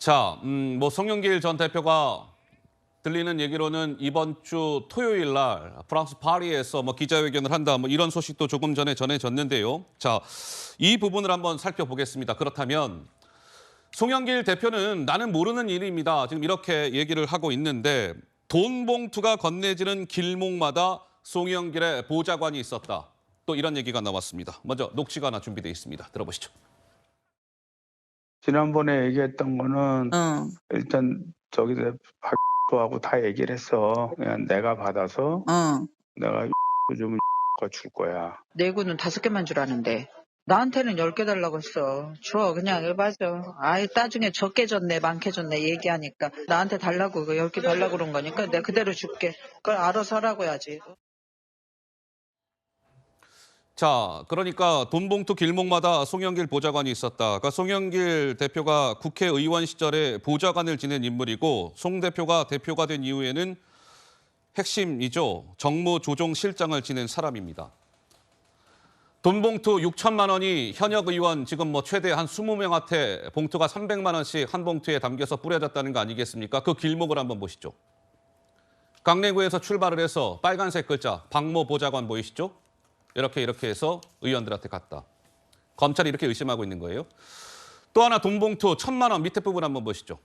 자, 뭐 송영길 전 대표가 들리는 얘기로는 이번 주 토요일 날 프랑스 파리에서 뭐 기자회견을 한다, 뭐 이런 소식도 조금 전에 전해졌는데요. 자, 이 부분을 한번 살펴보겠습니다. 그렇다면 송영길 대표는 나는 모르는 일입니다. 지금 이렇게 얘기를 하고 있는데 돈 봉투가 건네지는 길목마다 송영길의 보좌관이 있었다. 또 이런 얘기가 나왔습니다. 먼저 녹취가 하나 준비되어 있습니다. 들어보시죠. 지난번에 얘기했던 거는 응, 일단 저기서 박하고 다 얘기를 했어. 그냥 내가 받아서 응. 내가 좀 줄 거야. 내구는 5개만 주라는데. 나한테는 10개 달라고 했어. 줘, 그냥 맞아. 아이, 나중에 적게 줬네, 많게 줬네 얘기하니까. 나한테 달라고, 10개 달라고 그런 거니까 내가 그대로 줄게. 그걸 알아서 하라고 해야지. 자, 그러니까 돈 봉투 길목마다 송영길 보좌관이 있었다. 그러니까 송영길 대표가 국회의원 시절에 보좌관을 지낸 인물이고 송 대표가 대표가 된 이후에는 핵심이죠. 정무조정실장을 지낸 사람입니다. 돈 봉투 6천만 원이 현역 의원 지금 뭐 최대 한 20명한테 봉투가 300만 원씩 한 봉투에 담겨서 뿌려졌다는 거 아니겠습니까? 그 길목을 한번 보시죠. 강내구에서 출발을 해서 빨간색 글자 박모 보좌관 보이시죠? 이렇게 해서 의원들한테 갔다. 검찰이 이렇게 의심하고 있는 거예요. 또 하나 돈 봉투 1,000만 원 밑에 부분 한번 보시죠.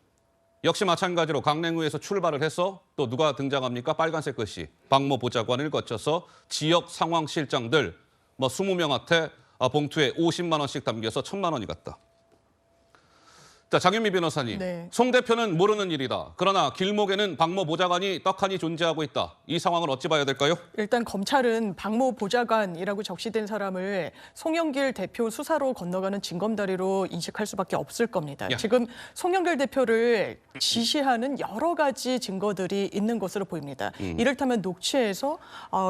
역시 마찬가지로 강냉구에서 출발을 해서 또 누가 등장합니까? 빨간색 글씨 박모 보좌관을 거쳐서 지역 상황실장들 뭐 20명한테 봉투에 50만 원씩 담겨서 1,000만 원이 갔다. 자, 장윤미 변호사님. 네. 송 대표는 모르는 일이다. 그러나 길목에는 박모 보좌관이 떡하니 존재하고 있다. 이 상황을 어찌 봐야 될까요? 일단 검찰은 박모 보좌관이라고 적시된 사람을 송영길 대표 수사로 건너가는 징검다리로 인식할 수밖에 없을 겁니다. 야. 지금 송영길 대표를 지시하는 여러 가지 증거들이 있는 것으로 보입니다. 이를테면 녹취에서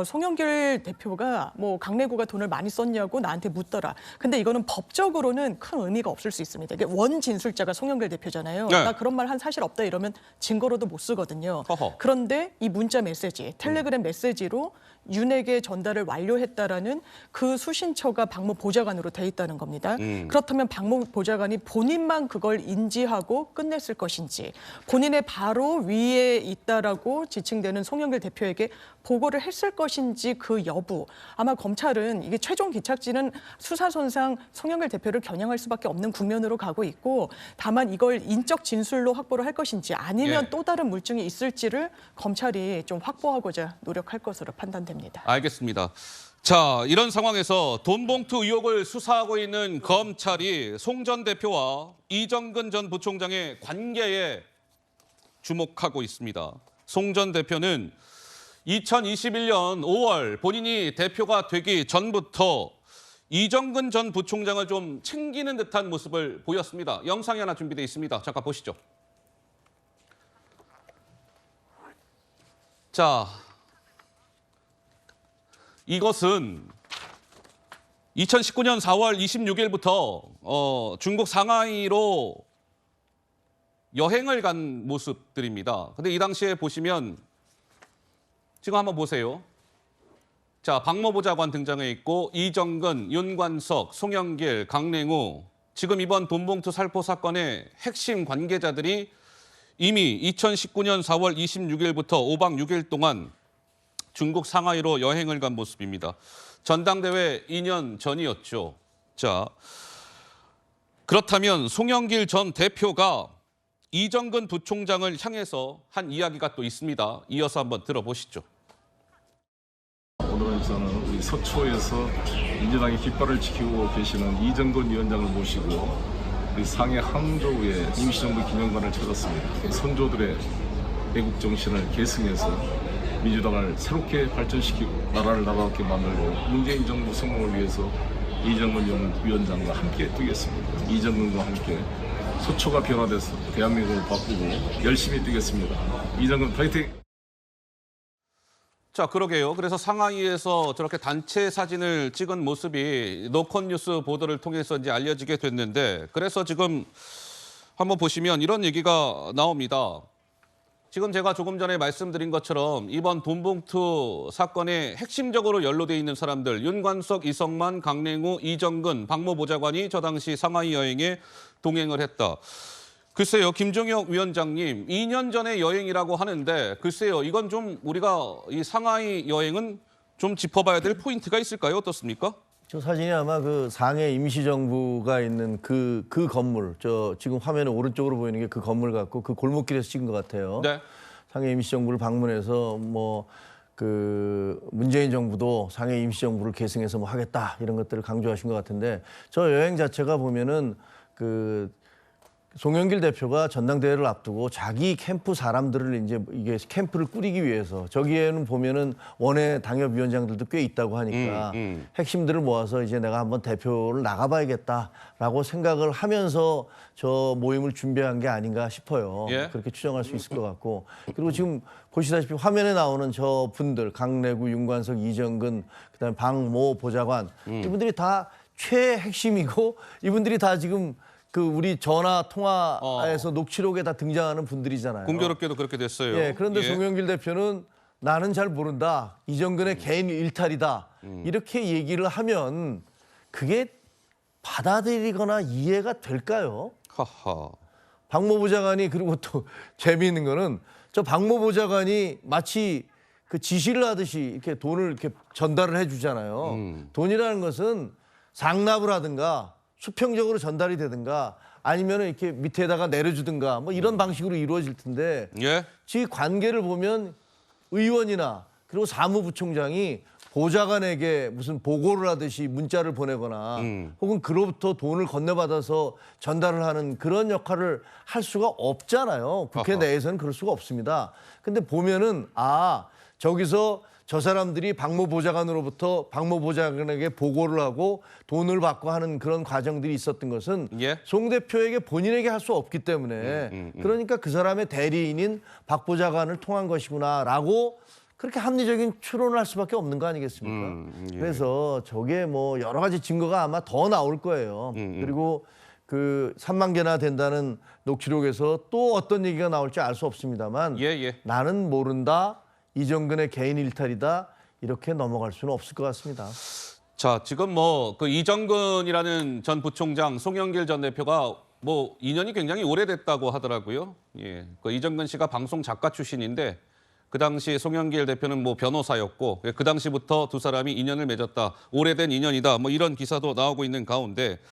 송영길 대표가 뭐 강내구가 돈을 많이 썼냐고 나한테 묻더라. 근데 이거는 법적으로는 큰 의미가 없을 수 있습니다. 이게 원 진술자가 송영길 대표잖아요. 네. 나 그런 말 한 사실 없다 이러면 증거로도 못 쓰거든요. 허허. 그런데 이 문자 메시지, 텔레그램 메시지로 윤에게 전달을 완료했다라는 그 수신처가 박모 보좌관으로 돼 있다는 겁니다. 그렇다면 박모 보좌관이 본인만 그걸 인지하고 끝냈을 것인지, 본인의 바로 위에 있다라고 지칭되는 송영길 대표에게 보고를 했을 것인지 그 여부. 아마 검찰은 이게 최종 기착지는 수사선상 송영길 대표를 겨냥할 수밖에 없는 국면으로 가고 있고, 다만 이걸 인적 진술로 확보를 할 것인지 아니면 예. 또 다른 물증이 있을지를 검찰이 좀 확보하고자 노력할 것으로 판단됩니다. 알겠습니다. 자, 이런 상황에서 돈 봉투 의혹을 수사하고 있는 검찰이 송 전 대표와 이정근 전 부총장의 관계에 주목하고 있습니다. 송 전 대표는 2021년 5월 본인이 대표가 되기 전부터 이정근 전 부총장을 좀 챙기는 듯한 모습을 보였습니다. 영상이 하나 준비되어 있습니다. 잠깐 보시죠. 자, 이것은 2019년 4월 26일부터 중국 상하이로 여행을 간 모습들입니다. 근데 이 당시에 보시면 지금 한번 보세요. 자, 박모 보좌관 등장해 있고 이정근, 윤관석, 송영길, 강냉우 지금 이번 돈봉투 살포 사건의 핵심 관계자들이 이미 2019년 4월 26일부터 5박 6일 동안 중국 상하이로 여행을 간 모습입니다. 전당대회 2년 전이었죠. 자, 그렇다면 송영길 전 대표가 이정근 부총장을 향해서 한 이야기가 또 있습니다. 이어서 한번 들어보시죠. 오늘은 저는 우리 서초에서 민주당의 깃발을 지키고 계시는 이정근 위원장을 모시고 우리 상해 항저우의 임시정부 기념관을 찾았습니다. 선조들의 애국 정신을 계승해서 민주당을 새롭게 발전시키고 나라를 나라답게 만들고 문재인 정부 성공을 위해서 이정근 위원장과 함께 뛰겠습니다. 이정근과 함께 서초가 변화돼서 대한민국을 바꾸고 열심히 뛰겠습니다. 이정근 파이팅! 자, 그러게요. 그래서 상하이에서 저렇게 단체 사진을 찍은 모습이 노컷뉴스 보도를 통해서 이제 알려지게 됐는데, 그래서 지금 한번 보시면 이런 얘기가 나옵니다. 지금 제가 조금 전에 말씀드린 것처럼 이번 돈봉투 사건에 핵심적으로 연루돼 있는 사람들 윤관석, 이성만, 강냉우, 이정근, 박모 보좌관이 저 당시 상하이 여행에 동행을 했다. 글쎄요, 김종혁 위원장님, 2년 전의 여행이라고 하는데 글쎄요, 이건 좀 우리가 이 상하이 여행은 좀 짚어봐야 될 포인트가 있을까요? 어떻습니까? 저 사진이 아마 그 상해 임시정부가 있는 그 건물, 저 지금 화면에 오른쪽으로 보이는 게 그 건물 같고 그 골목길에서 찍은 것 같아요. 네. 상해 임시정부를 방문해서 뭐 그 문재인 정부도 상해 임시정부를 계승해서 뭐 하겠다 이런 것들을 강조하신 것 같은데 저 여행 자체가 보면은 그 송영길 대표가 전당대회를 앞두고 자기 캠프 사람들을 이제 이게 캠프를 꾸리기 위해서 저기에는 보면은 원외 당협위원장들도 꽤 있다고 하니까 핵심들을 모아서 이제 내가 한번 대표를 나가봐야겠다라고 생각을 하면서 저 모임을 준비한 게 아닌가 싶어요. 예. 그렇게 추정할 수 있을 것 같고 그리고 지금 보시다시피 화면에 나오는 저 분들 강내구, 윤관석, 이정근, 그다음에 박모 보좌관 이분들이 다 최핵심이고 이분들이 다 지금 그 우리 전화 통화에서 녹취록에 다 등장하는 분들이잖아요. 공교롭게도 그렇게 됐어요. 예, 그런데 송영길 대표는 나는 잘 모른다. 이정근의 개인 일탈이다. 이렇게 얘기를 하면 그게 받아들이거나 이해가 될까요? 하하. 박모 보좌관이 그리고 또 재미있는 거는 저 박모 보좌관이 마치 그 지시를 하듯이 이렇게 돈을 이렇게 전달을 해주잖아요. 돈이라는 것은 상납을 하든가 수평적으로 전달이 되든가 아니면 이렇게 밑에다가 내려주든가 뭐 이런 방식으로 이루어질 텐데 예. 지 관계를 보면 의원이나 그리고 사무부총장이 보좌관에게 무슨 보고를 하듯이 문자를 보내거나 혹은 그로부터 돈을 건네받아서 전달을 하는 그런 역할을 할 수가 없잖아요. 국회 아하. 내에서는 그럴 수가 없습니다. 근데 보면은 저기서 저 사람들이 박모 보좌관으로부터 박모 보좌관에게 보고를 하고 돈을 받고 하는 그런 과정들이 있었던 것은 예. 송 대표에게 본인에게 할 수 없기 때문에 그러니까 그 사람의 대리인인 박 보좌관을 통한 것이구나라고 그렇게 합리적인 추론을 할 수밖에 없는 거 아니겠습니까? 예. 그래서 저게 뭐 여러 가지 증거가 아마 더 나올 거예요. 그리고 그 3만 개나 된다는 녹취록에서 또 어떤 얘기가 나올지 알 수 없습니다만 예. 나는 모른다. 이정근의 개인 일탈이다. 이렇게 넘어갈 수는 없을 것 같습니다. 자, 지금 뭐 그 이정근이라는 전 부총장, 송영길 전 대표가 뭐 인연이 굉장히 오래됐다고 하더라고요. 예. 그 이정근 씨가 방송 작가 출신인데 그 당시 송영길 대표는 뭐 변호사였고 그 당시부터 두 사람이 인연을 맺었다. 오래된 인연이다. 뭐 이런 기사도 나오고 있는 가운데